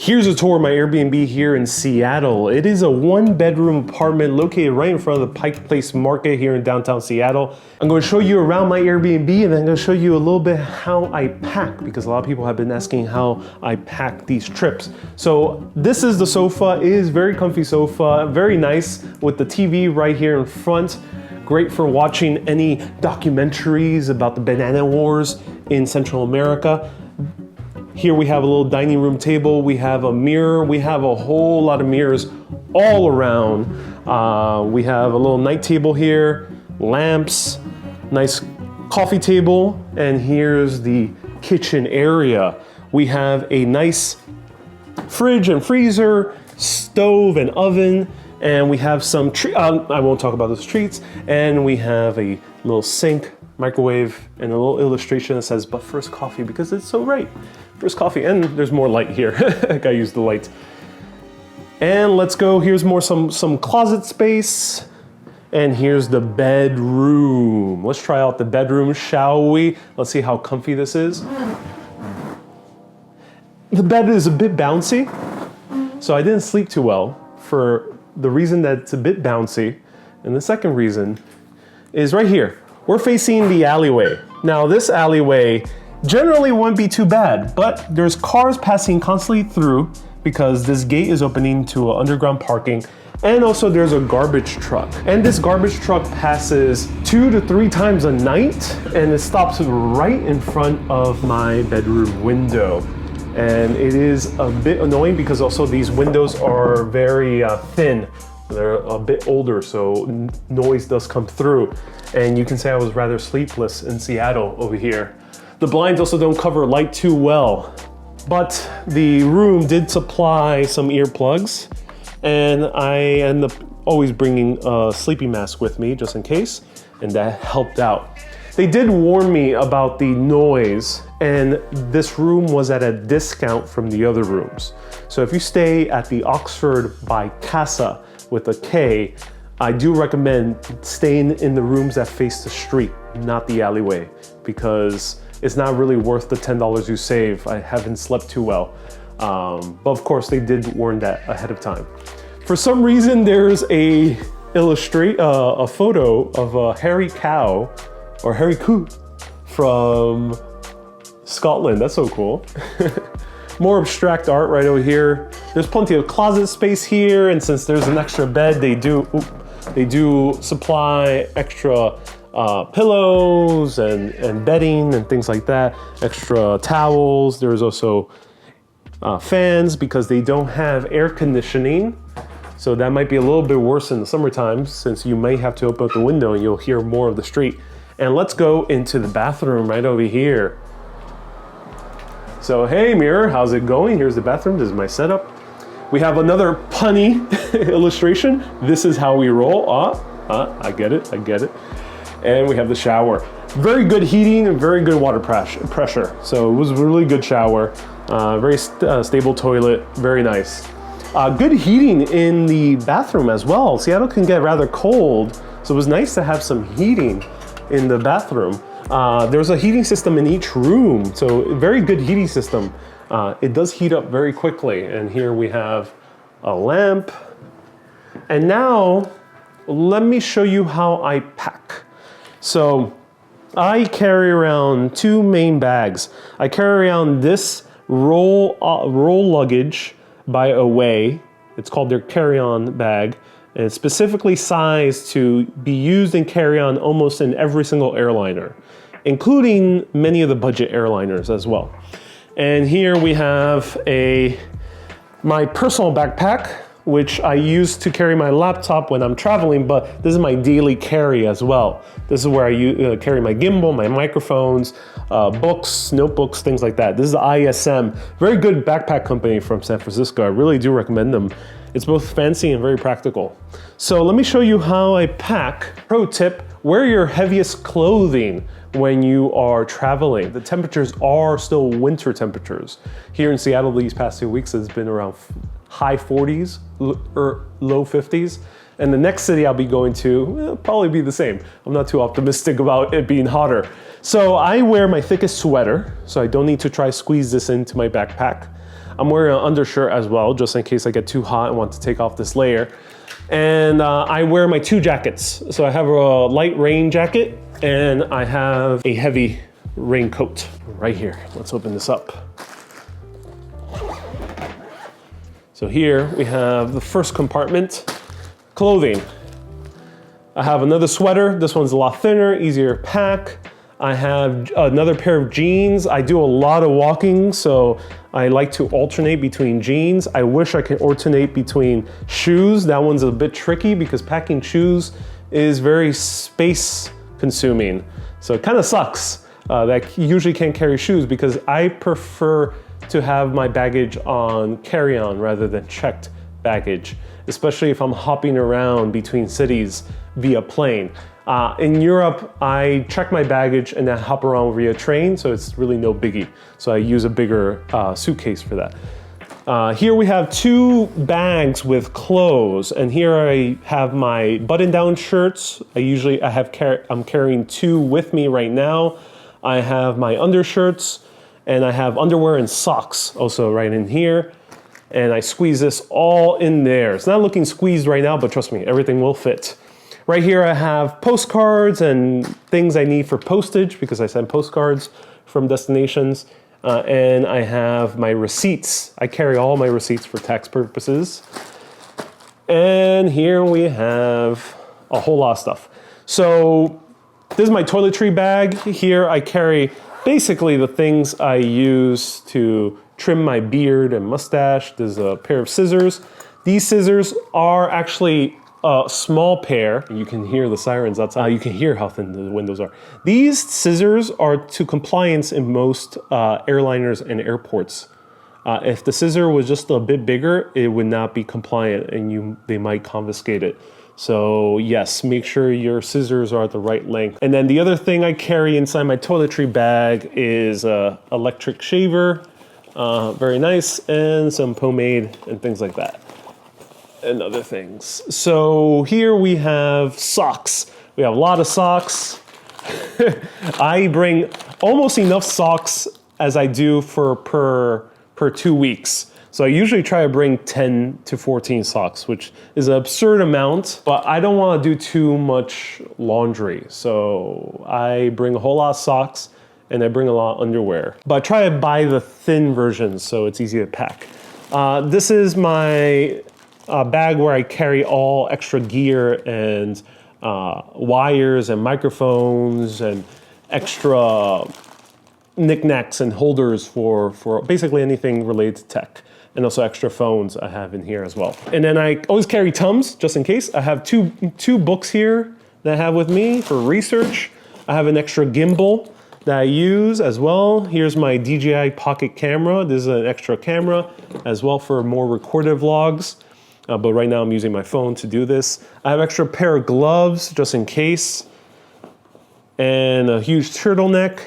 Here's a tour of my Airbnb here in Seattle. It is a 1-bedroom apartment located right in front of the Pike Place Market here in downtown Seattle. I'm going to show you around my Airbnb, and then I'm going to show you a little bit how I pack, because a lot of people have been asking how I pack these trips. So this is the sofa. It is a very comfy sofa, very nice with the TV right here in front. Great for watching any documentaries about the banana wars in Central America. Here we have a little dining room table, we have a mirror, we have a whole lot of mirrors all around. We have a little night table here, lamps, nice coffee table, and here's the kitchen area. We have a nice fridge and freezer, stove and oven, and we have some I won't talk about those treats, and we have a little sink, microwave, and a little illustration that says, "But first coffee," because it's so right. First coffee, and there's more light here. I gotta use the light. And let's go, here's more some closet space. And here's the bedroom. Let's try out the bedroom, shall we? Let's see how comfy this is. The bed is a bit bouncy, so I didn't sleep too well for the reason that it's a bit bouncy. And the second reason is right here. We're facing the alleyway. Now this alleyway generally won't be too bad, but there's cars passing constantly through because this gate is opening to underground parking, and also there's a garbage truck. And this garbage truck passes 2 to 3 times a night, and it stops right in front of my bedroom window. And it is a bit annoying because also these windows are very thin. They're a bit older, so noise does come through. And you can say I was rather sleepless in Seattle over here. The blinds also don't cover light too well, but the room did supply some earplugs, and I end up always bringing a sleeping mask with me just in case, and that helped out. They did warn me about the noise, and this room was at a discount from the other rooms. So if you stay at the Oxford by Casa with a K, I do recommend staying in the rooms that face the street, not the alleyway, because it's not really worth the $10 you save. I haven't slept too well. But of course, they did warn that ahead of time. For some reason, there's a photo of a hairy cow, or hairy coo, from Scotland. That's so cool. More abstract art right over here. There's plenty of closet space here, and since there's an extra bed, they do supply extra pillows and bedding and things like that, extra towels. There's also fans because they don't have air conditioning. So that might be a little bit worse in the summertime, since you may have to open up the window and you'll hear more of the street. And let's go into the bathroom right over here. So hey mirror, how's it going? Here's the bathroom, this is my setup. We have another punny illustration. This is how we roll. I get it. And we have the shower. Very good heating and very good water pressure. So it was a really good shower. Very stable toilet, very nice. Good heating in the bathroom as well. Seattle can get rather cold, so it was nice to have some heating in the bathroom. There's a heating system in each room, so very good heating system. It does heat up very quickly. And here we have a lamp. And now, let me show you how I pack. So I carry around 2 main bags. I carry around this roll luggage by Away. It's called their carry-on bag, and it's specifically sized to be used and carry on almost in every single airliner, including many of the budget airliners as well. And here we have my personal backpack, which I use to carry my laptop when I'm traveling, but this is my daily carry as well. This is where I carry my gimbal, my microphones, books, notebooks, things like that. This is the ISM, very good backpack company from San Francisco. I really do recommend them. It's both fancy and very practical. So let me show you how I pack. Pro tip, wear your heaviest clothing when you are traveling. The temperatures are still winter temperatures. Here in Seattle these past 2 weeks, it's been around high 40s or low 50s. And the next city I'll be going to will probably be the same. I'm not too optimistic about it being hotter. So I wear my thickest sweater, so I don't need to try squeeze this into my backpack. I'm wearing an undershirt as well, just in case I get too hot and want to take off this layer. And I wear my 2 jackets. So I have a light rain jacket and I have a heavy raincoat right here. Let's open this up. So here we have the first compartment, clothing. I have another sweater. This one's a lot thinner, easier to pack. I have another pair of jeans. I do a lot of walking, so I like to alternate between jeans. I wish I could alternate between shoes. That one's a bit tricky because packing shoes is very space consuming. So it kind of sucks that I usually can't carry shoes because I prefer to have my baggage on carry-on rather than checked baggage, especially if I'm hopping around between cities via plane. In Europe, I check my baggage and then hop around via train, so it's really no biggie. So I use a bigger suitcase for that. Here we have 2 bags with clothes, and here I have my button-down shirts. I'm carrying 2 with me right now. I have my undershirts, and I have underwear and socks also right in here. And I squeeze this all in there. It's not looking squeezed right now, but trust me, everything will fit. Right here I have postcards and things I need for postage because I send postcards from destinations. And I have my receipts. I carry all my receipts for tax purposes. And here we have a whole lot of stuff. So this is my toiletry bag. Here I carry basically the things I use to trim my beard and mustache. There's a pair of scissors. These scissors are actually a small pair. You can hear the sirens outside. You can hear how thin the windows are. These scissors are to compliance in most airliners and airports. If the scissor was just a bit bigger, it would not be compliant and they might confiscate it. So yes, make sure your scissors are at the right length. And then the other thing I carry inside my toiletry bag is an electric shaver, very nice, and some pomade and things like that. And other things. So here we have socks. We have a lot of socks. I bring almost enough socks as I do for per 2 weeks. So I usually try to bring 10 to 14 socks, which is an absurd amount, but I don't want to do too much laundry. So I bring a whole lot of socks and I bring a lot of underwear. But I try to buy the thin versions so it's easy to pack. This is my bag where I carry all extra gear and wires and microphones and extra knickknacks and holders for basically anything related to tech. And also extra phones I have in here as well. And then I always carry Tums just in case. I have two books here that I have with me for research. I have an extra gimbal that I use as well. Here's my DJI Pocket camera. This is an extra camera as well for more recorded vlogs. But right now I'm using my phone to do this. I have extra pair of gloves just in case. And a huge turtleneck,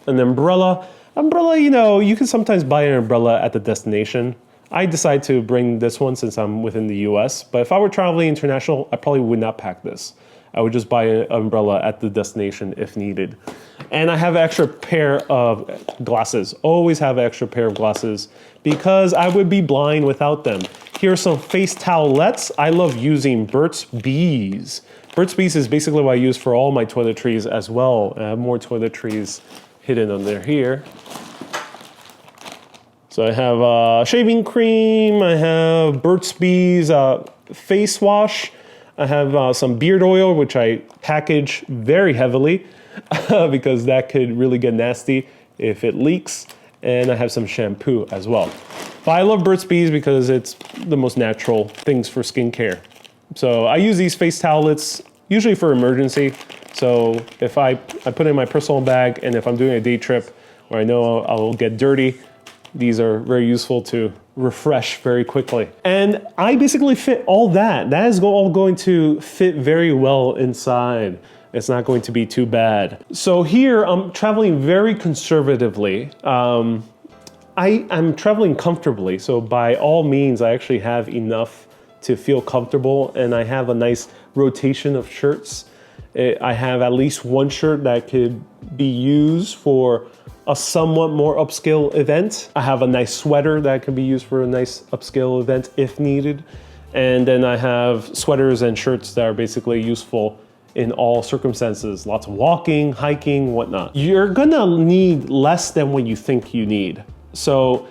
an umbrella. Umbrella, you know, you can sometimes buy an umbrella at the destination. I decide to bring this one since I'm within the US. But if I were traveling international, I probably would not pack this. I would just buy an umbrella at the destination if needed. And I have an extra pair of glasses. Always have an extra pair of glasses because I would be blind without them. Here are some face towelettes. I love using Burt's Bees. Burt's Bees is basically what I use for all my toiletries as well. I have more toiletries hidden under here. So I have shaving cream. I have Burt's Bees face wash. I have some beard oil, which I package very heavily because that could really get nasty if it leaks. And I have some shampoo as well. But I love Burt's Bees because it's the most natural things for skincare. So I use these face towelettes usually for emergency. So if I put it in my personal bag, and if I'm doing a day trip where I know I'll get dirty, these are very useful to refresh very quickly. And I basically fit all that. That is all going to fit very well inside. It's not going to be too bad. So here I'm traveling very conservatively. I'm traveling comfortably. So by all means, I actually have enough to feel comfortable, and I have a nice rotation of shirts I have at least one shirt that could be used for a somewhat more upscale event. I have a nice sweater that can be used for a nice upscale event if needed. And then I have sweaters and shirts that are basically useful in all circumstances. Lots of walking, hiking, whatnot. You're gonna need less than what you think you need. So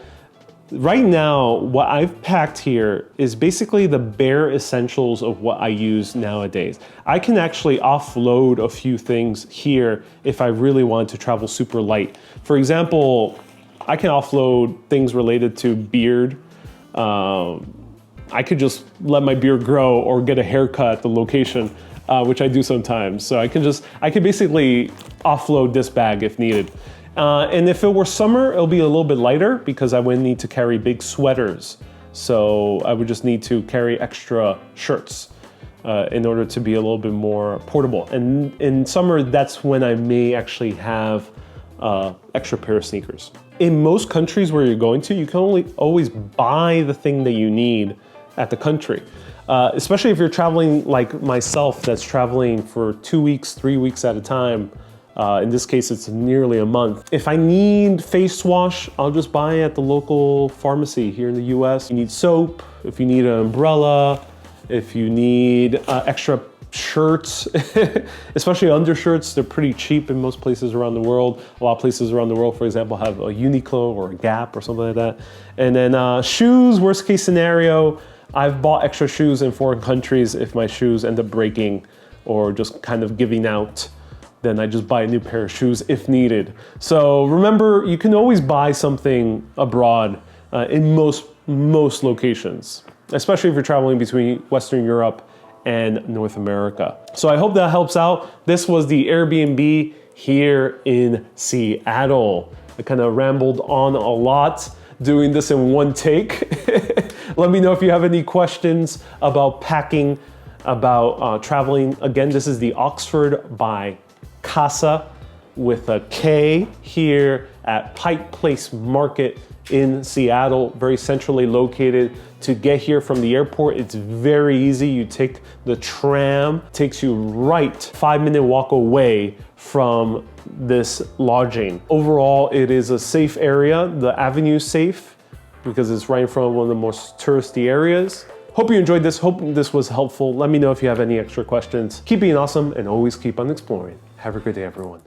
right now, what I've packed here is basically the bare essentials of what I use nowadays. I can actually offload a few things here if I really want to travel super light. For example, I can offload things related to beard. I could just let my beard grow or get a haircut at the location, which I do sometimes. So I can basically offload this bag if needed. And if it were summer, it'll be a little bit lighter because I would need to carry big sweaters. So I would just need to carry extra shirts in order to be a little bit more portable. And in summer, that's when I may actually have extra pair of sneakers. In most countries where you're going to, you can always buy the thing that you need at the country. Especially if you're traveling like myself, that's traveling for 2 weeks, 3 weeks at a time. In this case, it's nearly a month. If I need face wash, I'll just buy it at the local pharmacy here in the US. You need soap, if you need an umbrella, if you need extra shirts, especially undershirts, they're pretty cheap in most places around the world. A lot of places around the world, for example, have a Uniqlo or a Gap or something like that. And then shoes, worst case scenario, I've bought extra shoes in foreign countries if my shoes end up breaking or just kind of giving out. Then I just buy a new pair of shoes if needed. So remember, you can always buy something abroad in most locations, especially if you're traveling between Western Europe and North America. So I hope that helps out. This was the Airbnb here in Seattle. I kind of rambled on a lot doing this in one take. Let me know if you have any questions about packing, about traveling. Again, this is the Oxford by Casa with a K here at Pike Place Market in Seattle, very centrally located. To get here from the airport, it's very easy. You take the tram, takes you right 5-minute walk away from this lodging. Overall, it is a safe area. The avenue's safe because it's right in front of one of the most touristy areas. Hope you enjoyed this. Hope this was helpful. Let me know if you have any extra questions. Keep being awesome and always keep on exploring. Have a great day, everyone.